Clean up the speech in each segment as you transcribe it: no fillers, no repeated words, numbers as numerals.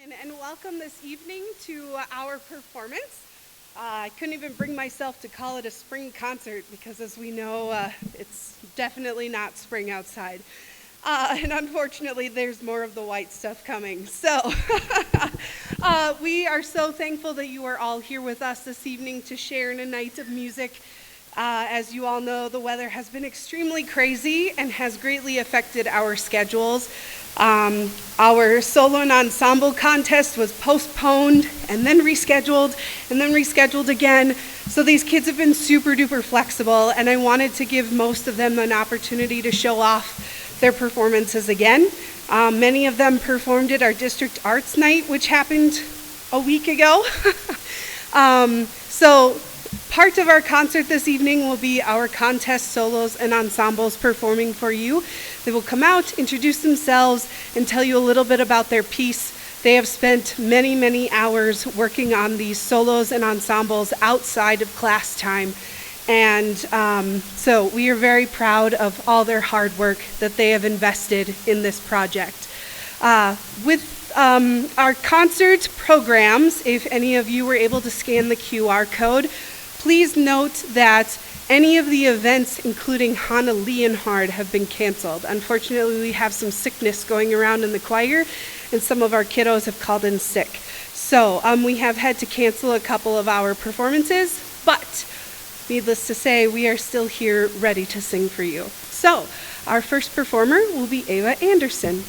And welcome this evening to our performance. I couldn't even bring myself to call it a spring concert because, as we know, it's definitely not spring outside. And unfortunately, there's more of the white stuff coming. So we are so thankful that you are all here with us this evening to share in a night of music. As you all know, the weather has been extremely crazy and has greatly affected our schedules. Our solo and ensemble contest was postponed and then rescheduled again. So these kids have been super duper flexible, and I wanted to give most of them an opportunity to show off their performances again. Many of them performed at our district arts night, which happened a week ago. So part of our concert this evening will be our contest solos and ensembles performing for you. They will come out, introduce themselves, and tell you a little bit about their piece. They have spent many, many hours working on these solos and ensembles outside of class time. And so we are very proud of all their hard work that they have invested in this project. With our concert programs, if any of you were able to scan the QR code, please note that any of the events, including Hannah Leonhard, have been canceled. Unfortunately, we have some sickness going around in the choir, and some of our kiddos have called in sick. So we have had to cancel a couple of our performances, but needless to say, we are still here ready to sing for you. So our first performer will be Ava Anderson.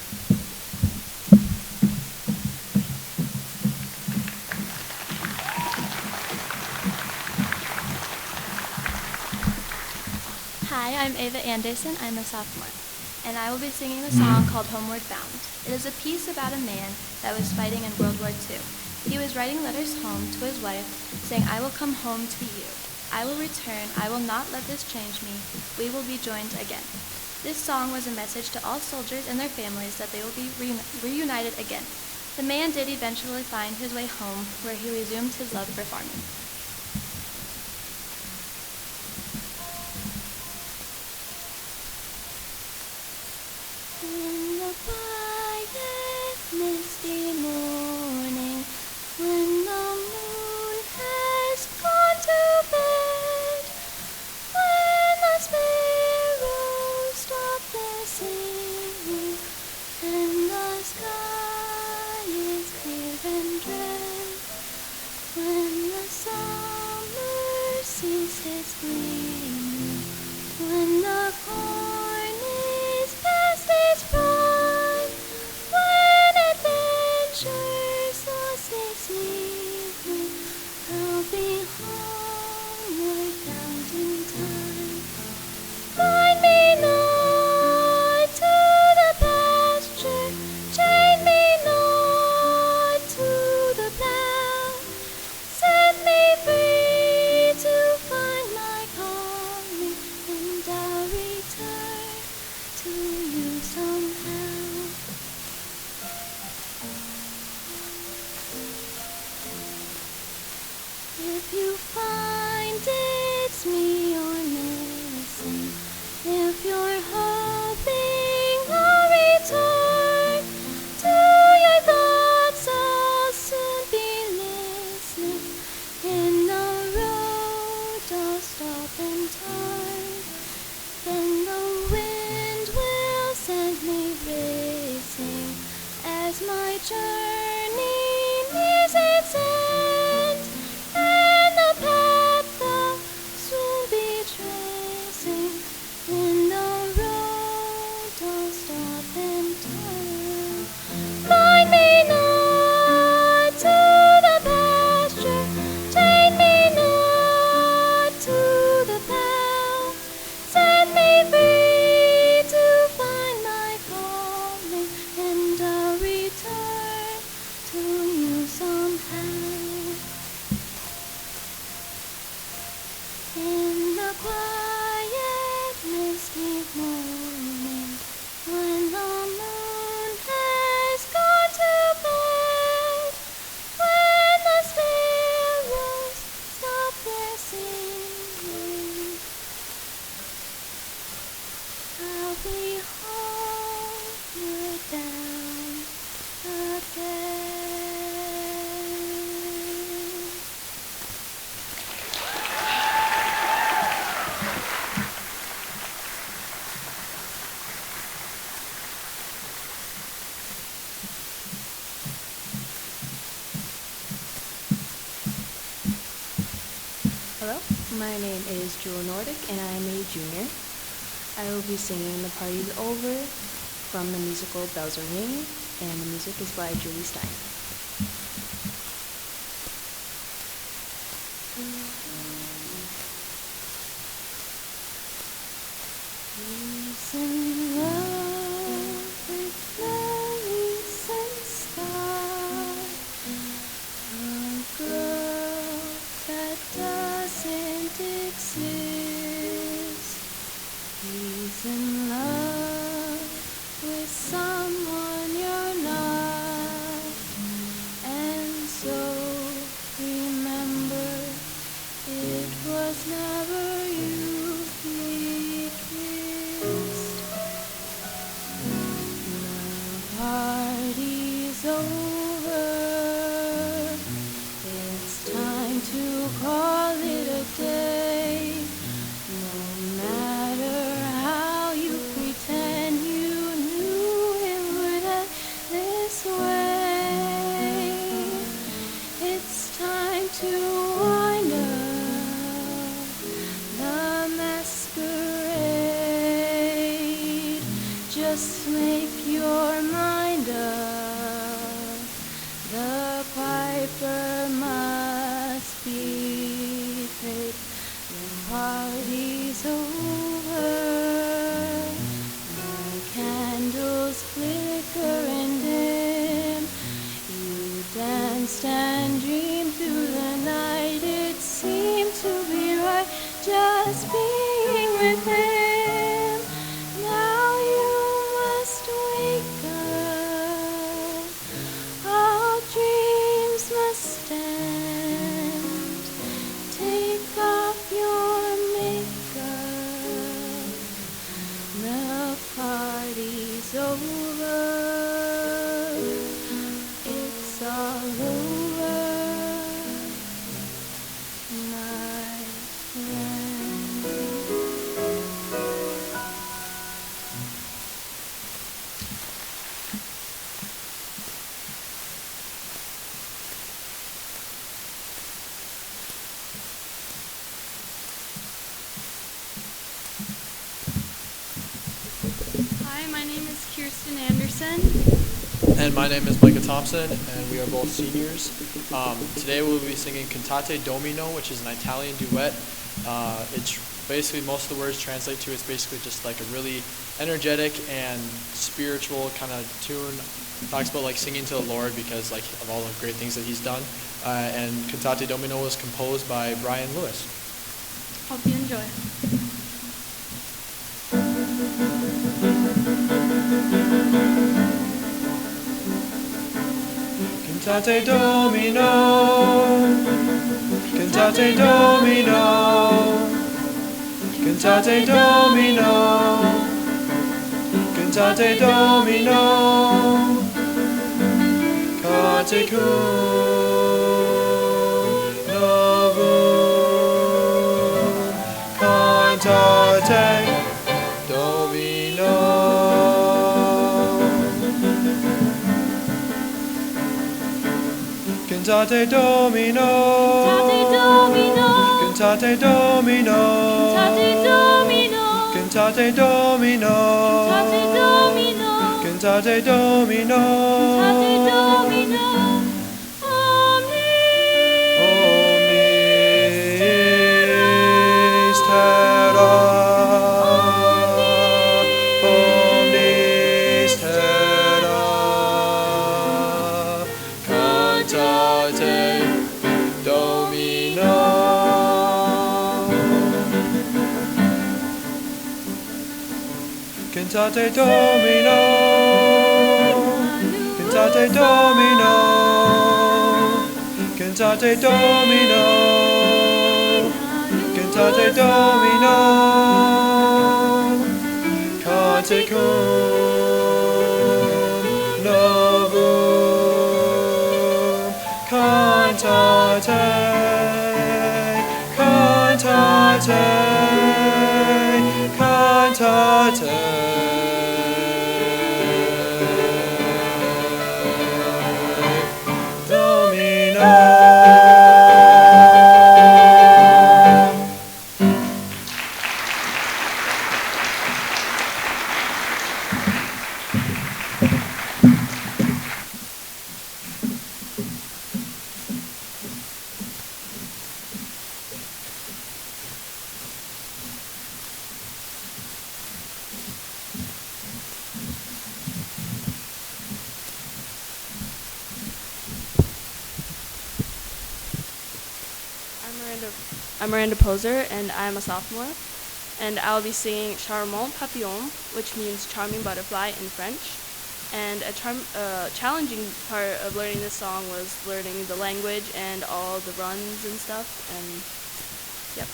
Hi, I'm Ava Anderson. I'm a sophomore, and I will be singing a song called Homeward Bound. It is a piece about a man that was fighting in World War II. He was writing letters home to his wife, saying, "I will come home to you. I will return. I will not let this change me. We will be joined again." This song was a message to all soldiers and their families that they will be reunited again. The man did eventually find his way home, where he resumed his love for farming. In the quiet, misty morning, when the moon has gone to bed, when the sparrows stop their singing, and the sky is clear and red, when the summer ceases gleaming, when the corn is past its prime, when adventure's lost its meaning, I'll be homeward bound in time. Bind me not to the pasture, chain me not to the plough, set me free to find my calling, and I'll return. Hello, my name is Jewel Nordic and I am a junior. I will be singing The Party's Over from the musical Bells Are Ringing, and the music is by Julie Stein. He's in love with valleys and stars, a girl that doesn't exist. He's in love with someone you're not, and so remember, it was never you he kissed. The party's over, it's time to call it a day. No matter how you pretend you knew it would end this way, it's time to wind up the masquerade. Just make your mind up, the piper must be paid. The party's over, the candles flicker and dim. You danced and dreamed through the night. It seemed to be right just being with him. Now you must wake up, all dreams must end. Take off your makeup, the party's over, it's all over, my friend. Hi, my name is Kirsten Anderson. And my name is Micah Thompson, and we are both seniors. Today we'll be singing Cantate Domino, which is an Italian duet. It's basically, most of the words translate to, it's basically just like a really energetic and spiritual kind of tune. It talks about like singing to the Lord because like of all the great things that he's done. And Cantate Domino was composed by Brian Lewis. Hope you enjoy. Cantate Domino, Cantate Domino, Cantate Domino, Cantate Domino, Cate cum novum, Cantate Domino. Cantate Domino, Cantate Domino, Cantate Domino, Cantate Domino, Cantate Domino, Cantate Domino, omnis terra, omnis terra, Cantate Domino. Cantate Domino, Cantate Domino, Cantate Domino, Cantate Domino, Cate cum novum, Cantate, Cantate, Cantate. Domino. Miranda Poser, and I'm a sophomore. And I'll be singing Charmant Papillon, which means charming butterfly in French. And a challenging part of learning this song was learning the language and all the runs and stuff. And yep.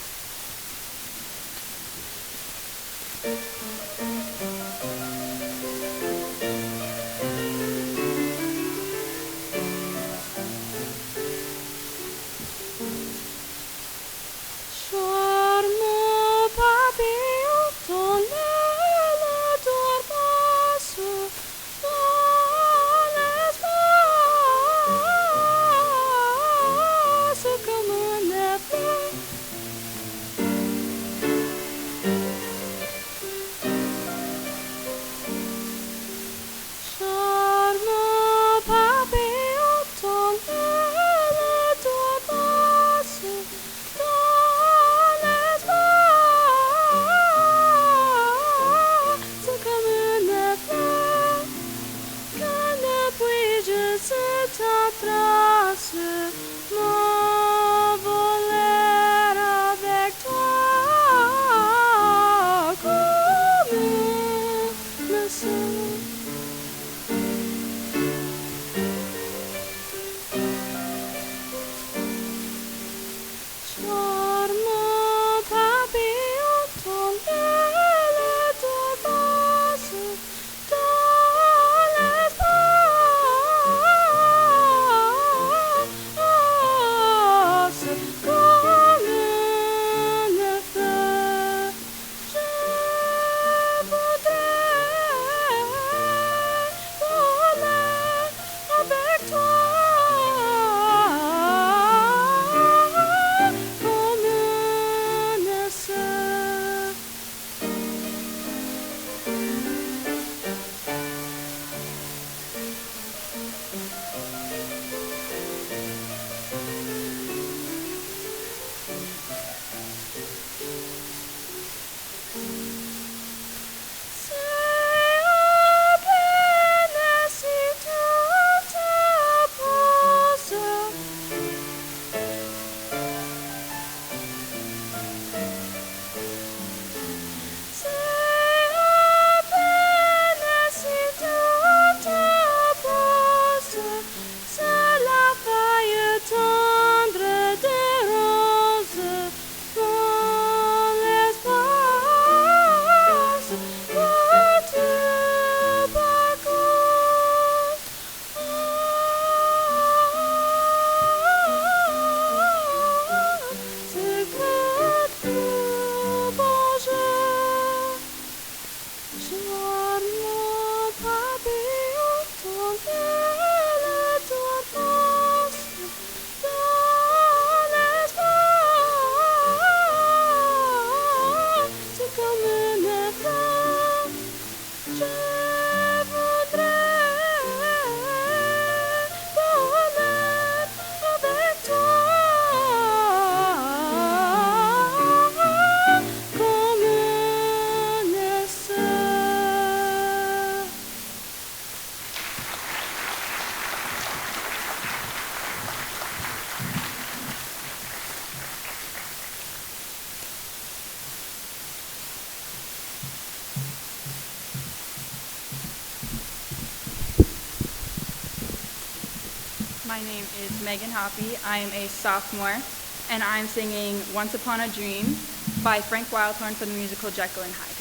My name is Megan Hoppy. I am a sophomore, and I'm singing Once Upon a Dream by Frank Wildhorn from the musical Jekyll and Hyde.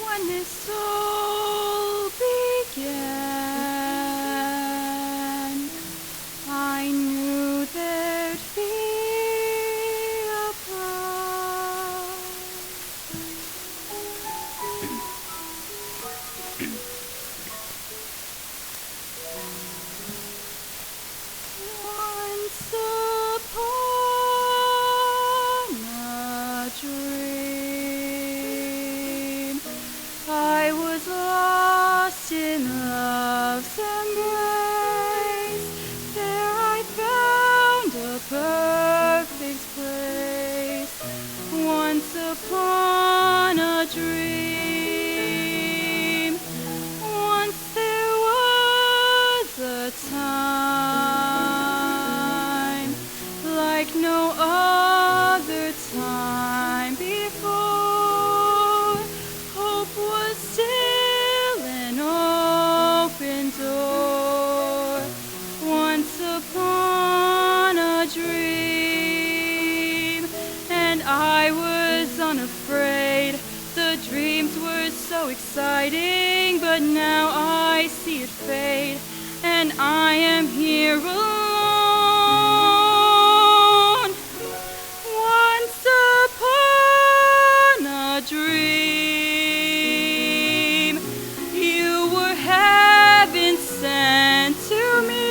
When this all began, I knew there'd be a prize. once upon a dream, and I was unafraid. The dreams were so exciting, but now I see it fade, and I am here alone. Once upon a dream, you were heaven sent to me.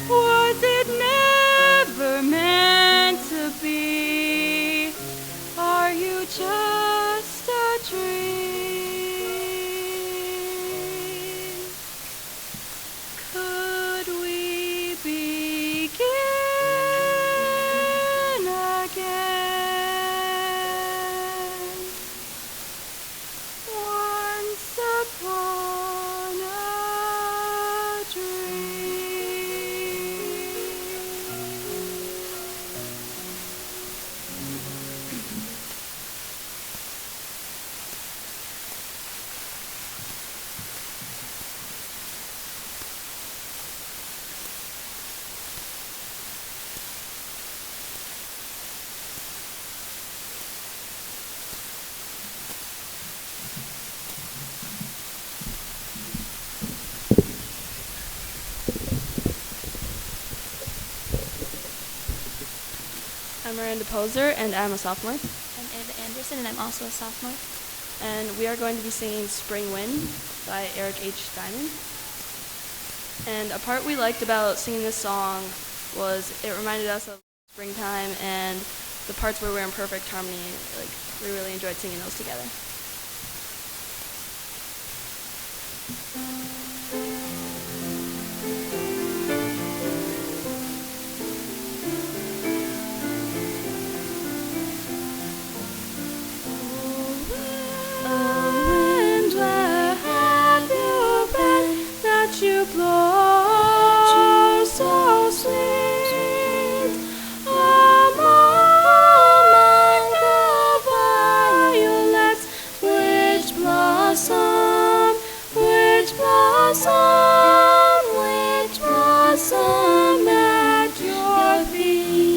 Was it never meant to be? Are you just a dream? Could we begin again? Once upon a dream. I'm Miranda Poser, and I'm a sophomore. I'm Ava Anderson, and I'm also a sophomore. And we are going to be singing Spring Wind by Eric H. Diamond. And a part we liked about singing this song was it reminded us of springtime and the parts where we're in perfect harmony. Like, we really enjoyed singing those together. You blow so sweet among the violets, which blossom, which blossom, which blossom at your feet.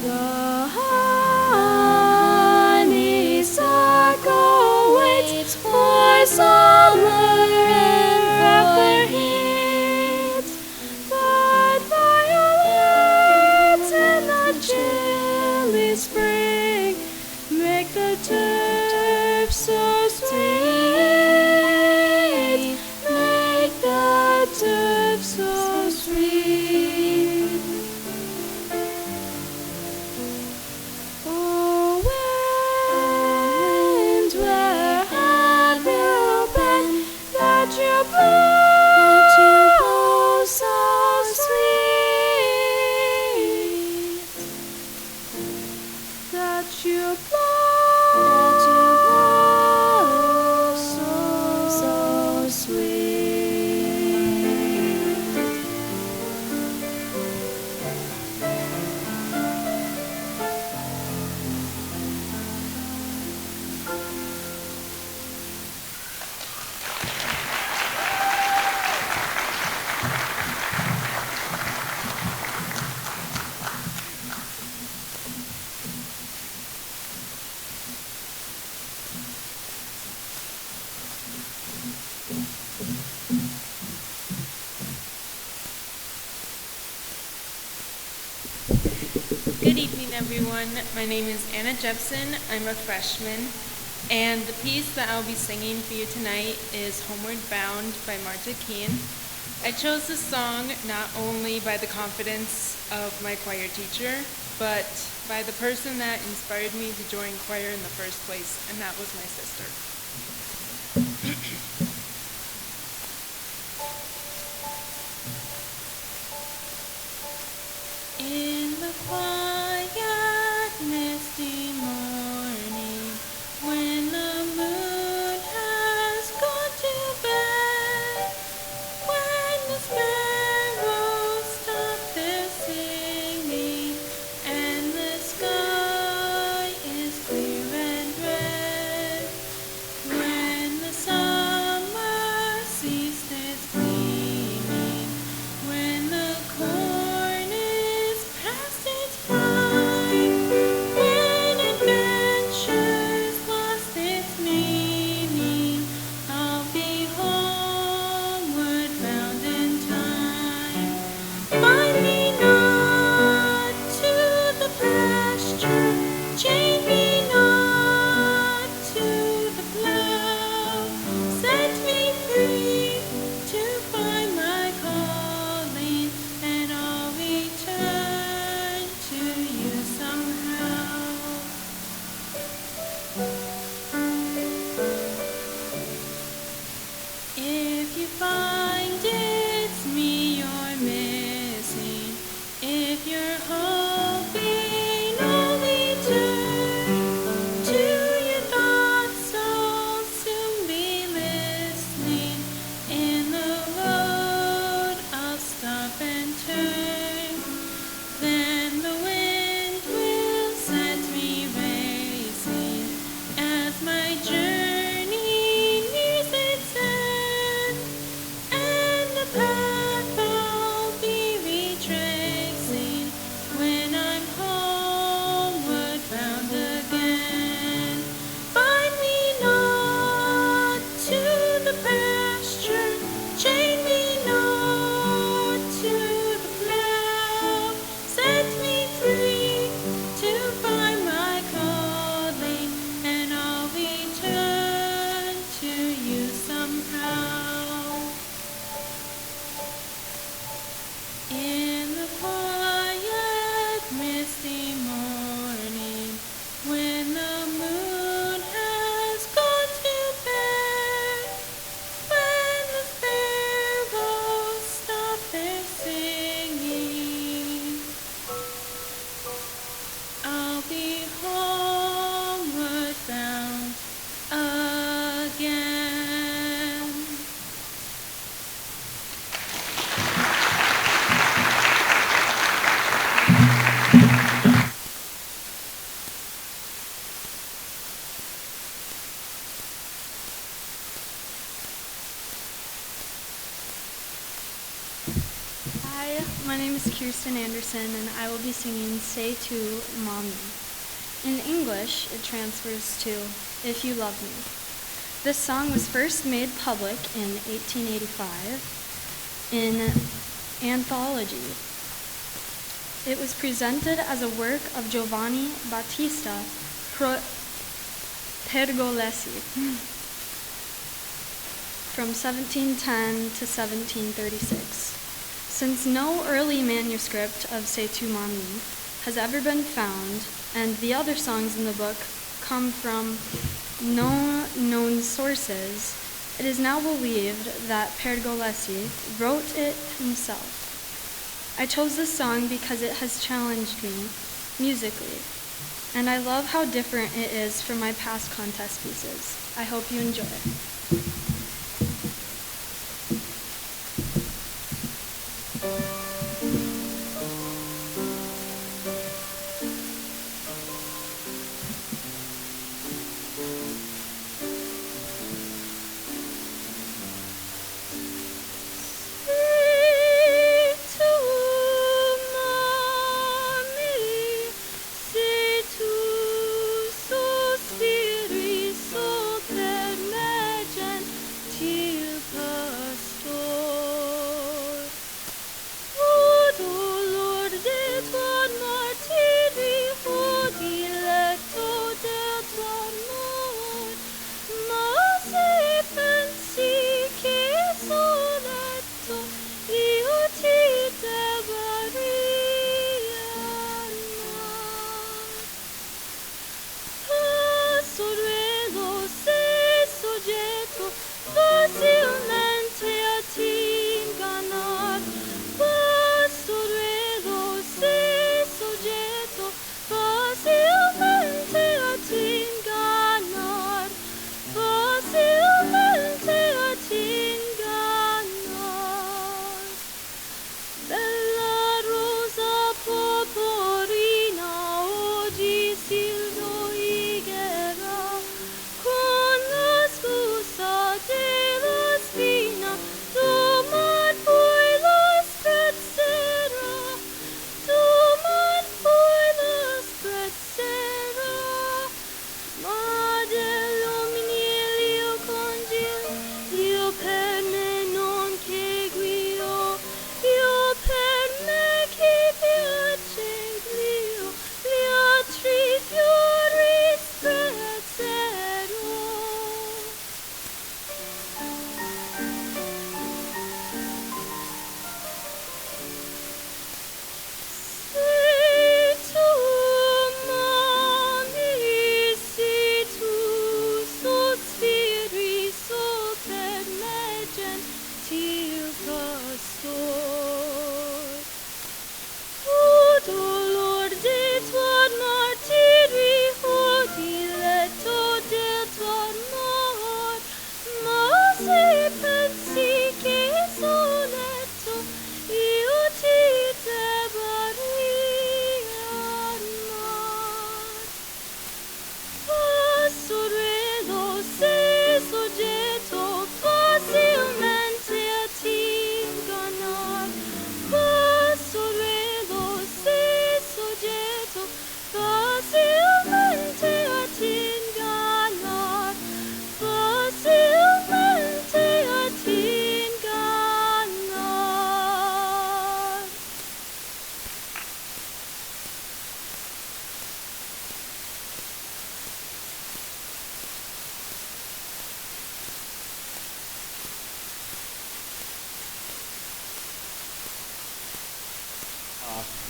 The honeysuckle waits for summer and for heat, but violets in the chilly spring make the turf so sweet, make the turf so sweet. Oh, wind, where have you been that you blow so sweet? That you blow so sweet. Good evening, everyone. My name is Anna Jepson. I'm a freshman, and the piece that I'll be singing for you tonight is Homeward Bound by Marta Keen. I chose this song not only by the confidence of my choir teacher, but by the person that inspired me to join choir in the first place, and that was my sister. In the quiet, misty morning, when the moon has gone to bed, when the sparrows stop their singing, and the sky is clear Hi, my name is Kirsten Anderson, and I will be singing Say to Mommy. In English, it transfers to If You Love Me. This song was first made public in 1885 in Anthology. It was presented as a work of Giovanni Battista Pergolesi from 1710 to 1736. Since no early manuscript of Say to Mommy has ever been found, and the other songs in the book come from no known sources, it is now believed that Pergolesi wrote it himself. I chose this song because it has challenged me musically, and I love how different it is from my past contest pieces. I hope you enjoy it.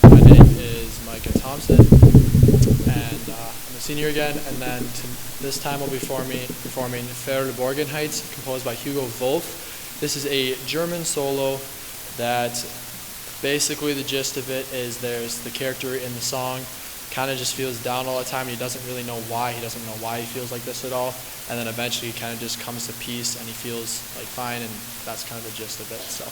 My name is Micah Thompson, and I'm a senior again, and then this time I'll be performing Verborgen Heights, composed by Hugo Wolf. This is a German solo that basically the gist of it is there's the character in the song kind of just feels down all the time, and he doesn't really know why. He doesn't know why he feels like this at all, and then eventually he kind of just comes to peace and he feels like fine, and that's kind of the gist of it. So.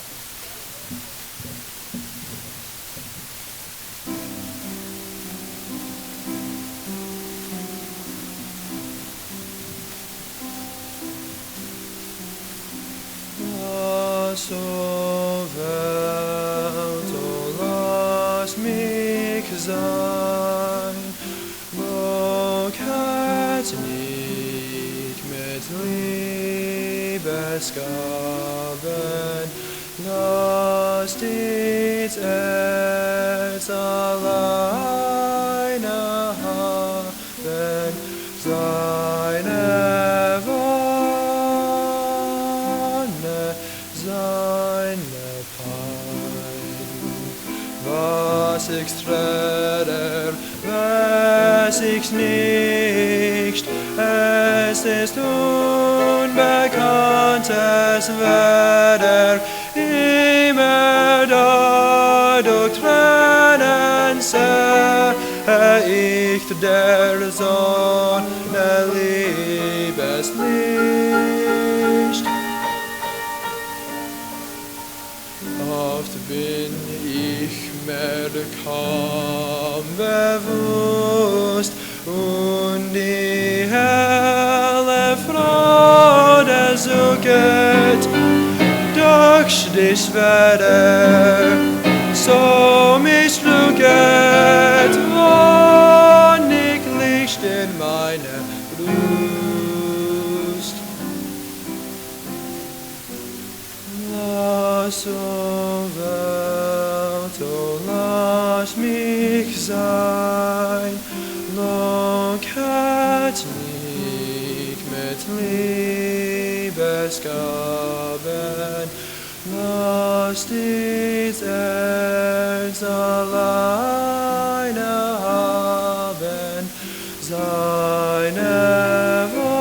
So Liebesgaben, lass dies Erz alleine haben, seine Wonne, seine Pein. Was ich träder, weiß ich nicht, es ist unbekanntes Wetter, immer da durch Tränen seh ich der Sonne Liebeslicht. Oft bin ich mir kaum bewusst und die helle Freude sucht, doch die Schwere so mich schluckt, wann ich Licht in meine Brust. Lass, o Welt, o lass mich sein, locket mich mit Liebesgaben, lass dies Erz alleine haben, seine Wonne,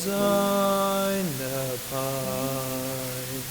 seine Pein.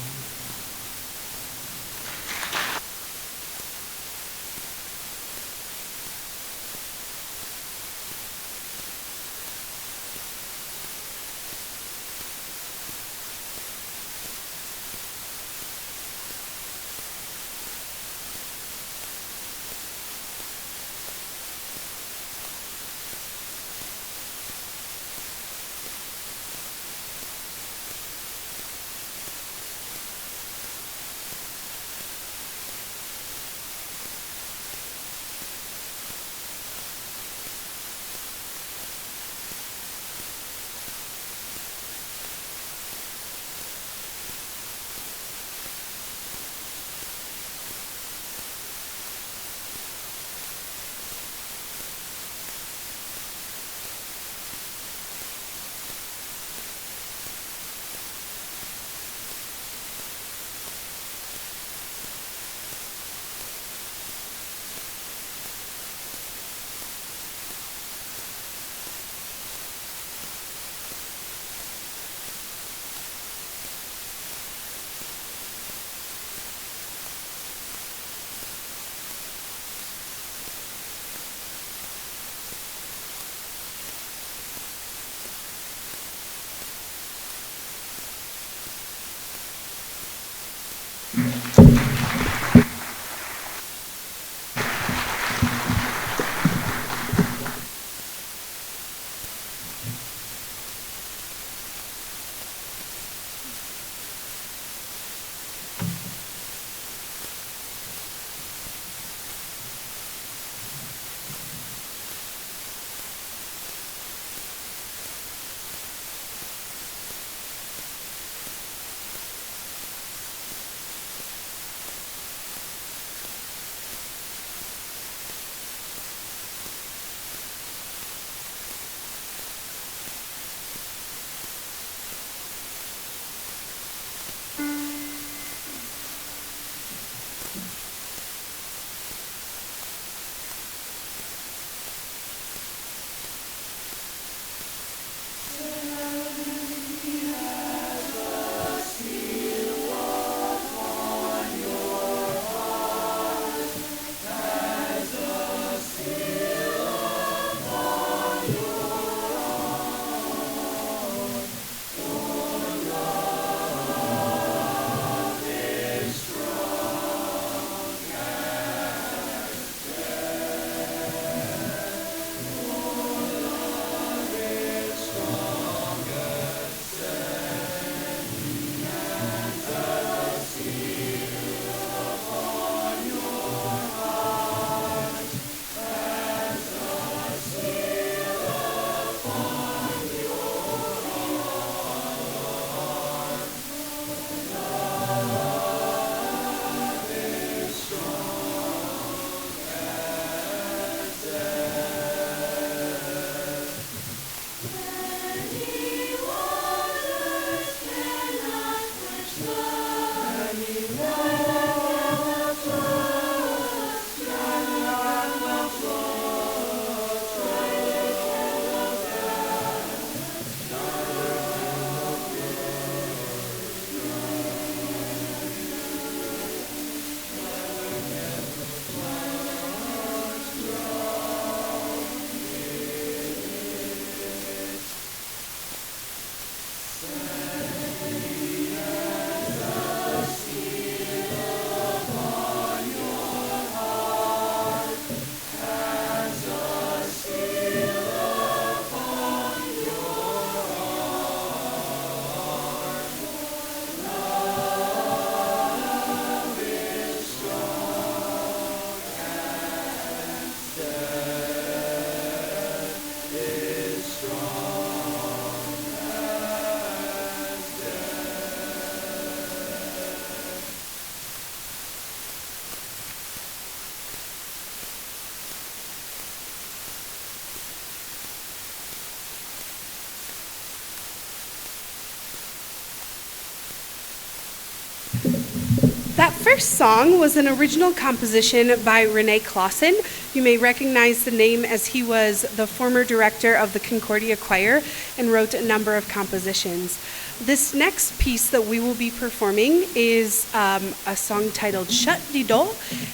first song was an original composition by Renee Clausen. You may recognize the name as he was the former director of the Concordia Choir and wrote a number of compositions. This next piece that we will be performing is a song titled Shut Di Do,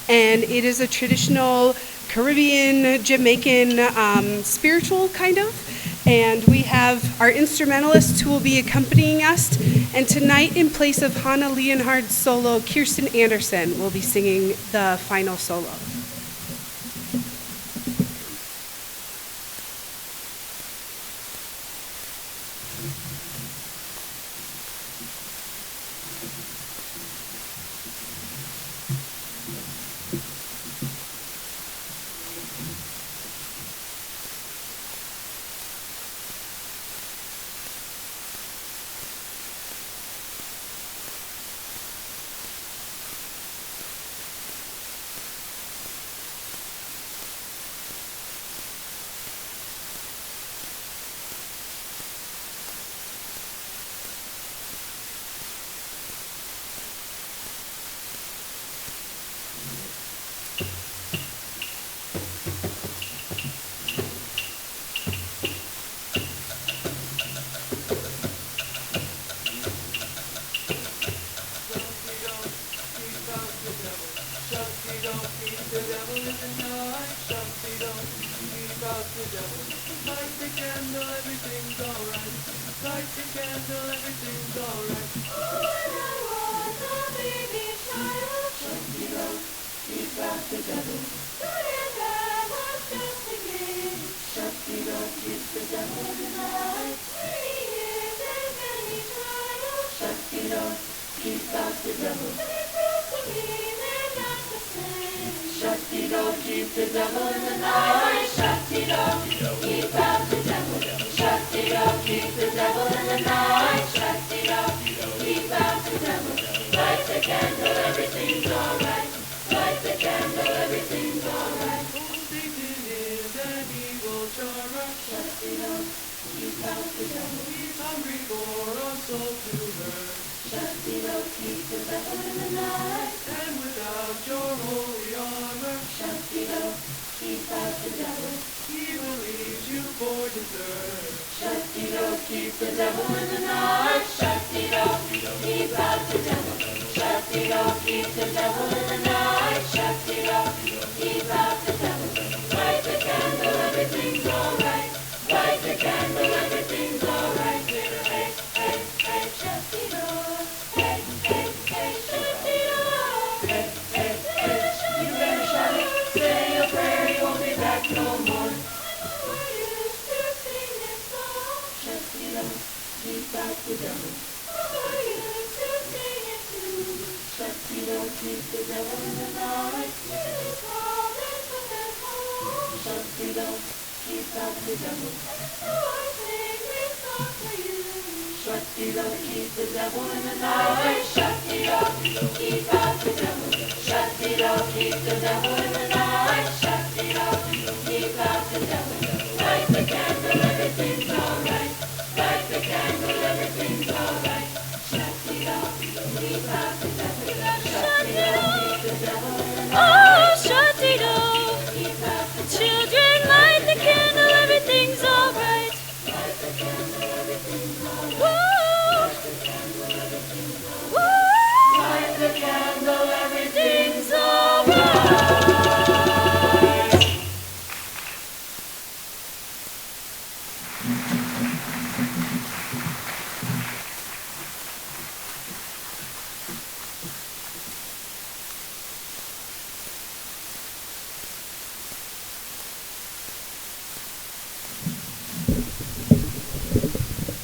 and it is a traditional Caribbean, Jamaican spiritual kind of. And we have our instrumentalists who will be accompanying us. And tonight, in place of Hannah Leonhard's solo, Kirsten Anderson will be singing the final solo.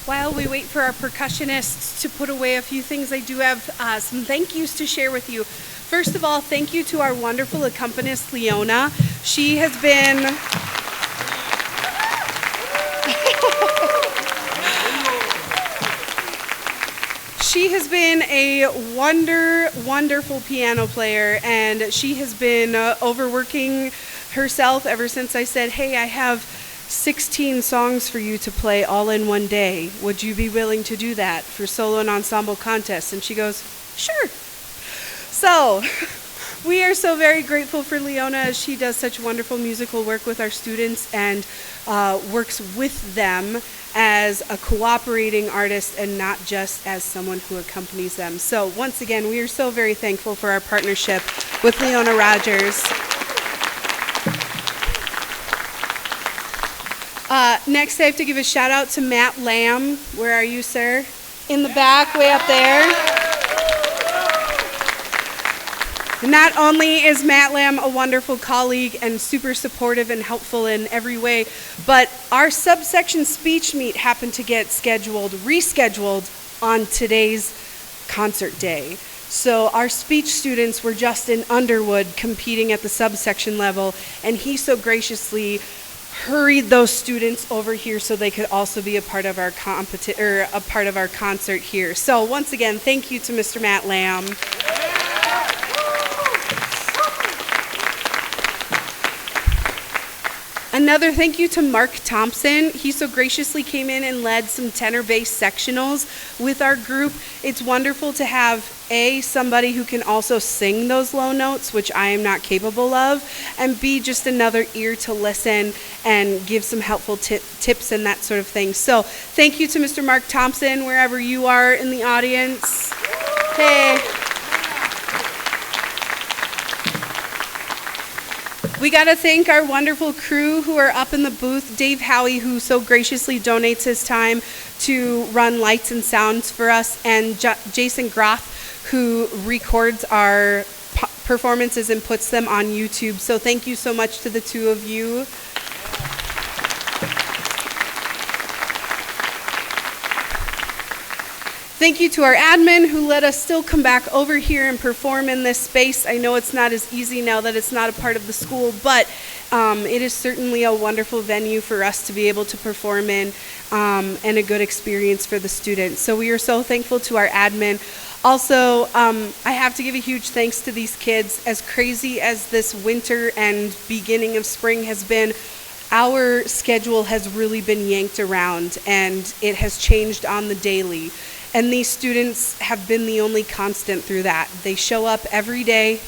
While we wait for our percussionists to put away a few things, I do have some thank yous to share with you. First of all, thank you to our wonderful accompanist, Leona. She has been... She has been a wonderful piano player, and she has been overworking herself ever since I said, hey, I have 16 songs for you to play all in one day. Would you be willing to do that for solo and ensemble contests? And she goes, sure. So, we are so very grateful for Leona as she does such wonderful musical work with our students and works with them as a cooperating artist and not just as someone who accompanies them. So once again, we are so very thankful for our partnership with Leona Rogers. Next, I have to give a shout out to Matt Lamb. Where are you, sir? In the back, way up there. Not only is Matt Lamb a wonderful colleague and super supportive and helpful in every way, but our subsection speech meet happened to get rescheduled on today's concert day. So our speech students were just in Underwood competing at the subsection level, and he so graciously hurried those students over here so they could also be a part of our concert here. So once again, thank you to Mr. Matt Lamb. Another thank you to Mark Thompson. He so graciously came in and led some tenor-based sectionals with our group. It's wonderful to have somebody who can also sing those low notes, which I am not capable of, and B, just another ear to listen and give some helpful tips and that sort of thing. So thank you to Mr. Mark Thompson, wherever you are in the audience. Hey. We got to thank our wonderful crew who are up in the booth. Dave Howie, who so graciously donates his time to run lights and sounds for us, and Jason Groth, who records our performances and puts them on YouTube. So thank you so much to the two of you. Thank you to our admin who let us still come back over here and perform in this space. I know it's not as easy now that it's not a part of the school, but it is certainly a wonderful venue for us to be able to perform in and a good experience for the students. So we are so thankful to our admin. Also, I have to give a huge thanks to these kids. As crazy as this winter and beginning of spring has been, our schedule has really been yanked around and it has changed on the daily. And these students have been the only constant through that. They show up every day,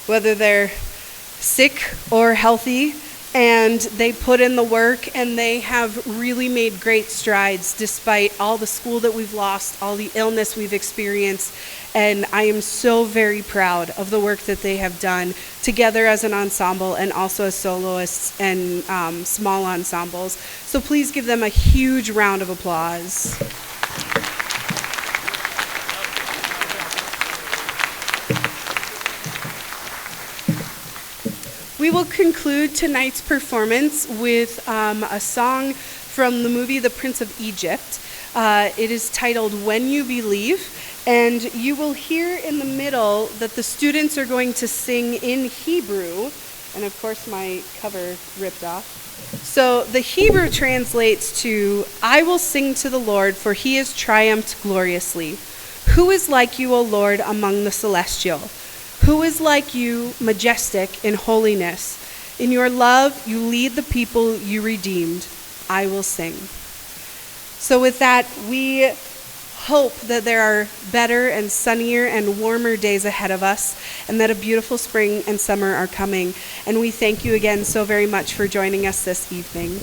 whether they're sick or healthy, and they put in the work, and they have really made great strides despite all the school that we've lost, all the illness we've experienced. And I am so very proud of the work that they have done together as an ensemble and also as soloists and small ensembles. So please give them a huge round of applause. We will conclude tonight's performance with a song from the movie The Prince of Egypt. It is titled When You Believe, and you will hear in the middle that the students are going to sing in Hebrew, and of course my cover ripped off. So the Hebrew translates to, I will sing to the Lord, for he has triumphed gloriously. Who is like you, O Lord, among the celestial? Who is like you, majestic in holiness? In your love, you lead the people you redeemed. I will sing. So with that, we hope that there are better and sunnier and warmer days ahead of us, and that a beautiful spring and summer are coming. And we thank you again so very much for joining us this evening.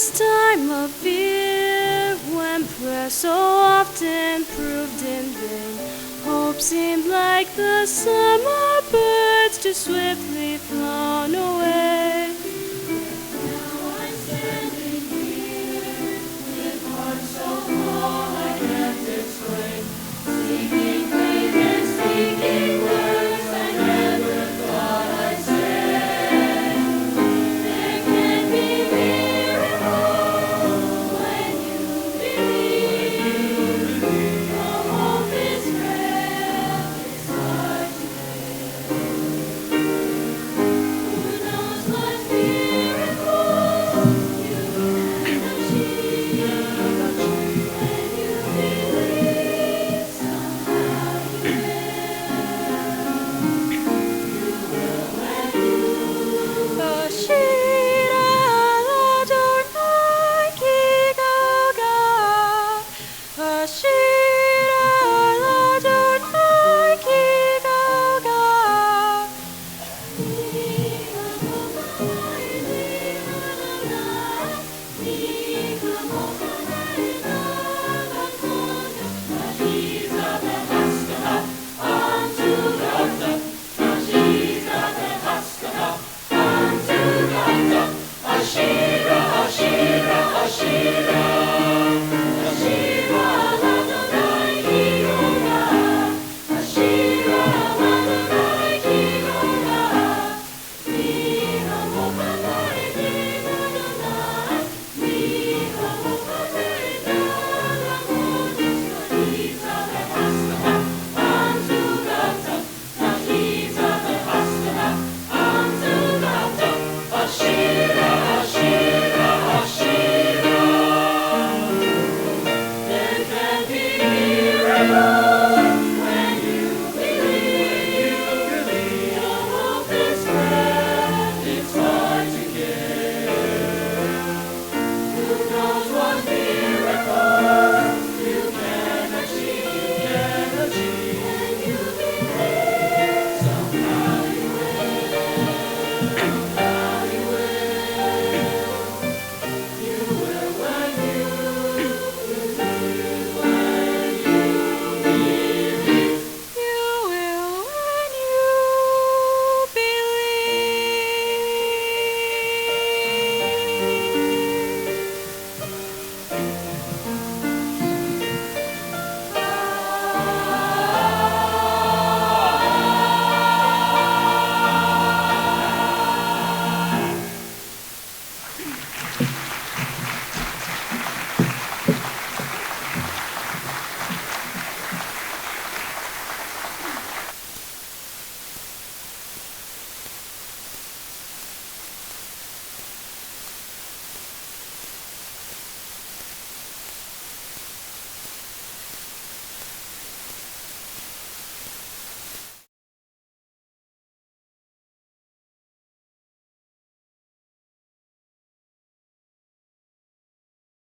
this time of fear, when prayer so often proved in vain, hope seemed like the summer birds just swiftly flown away.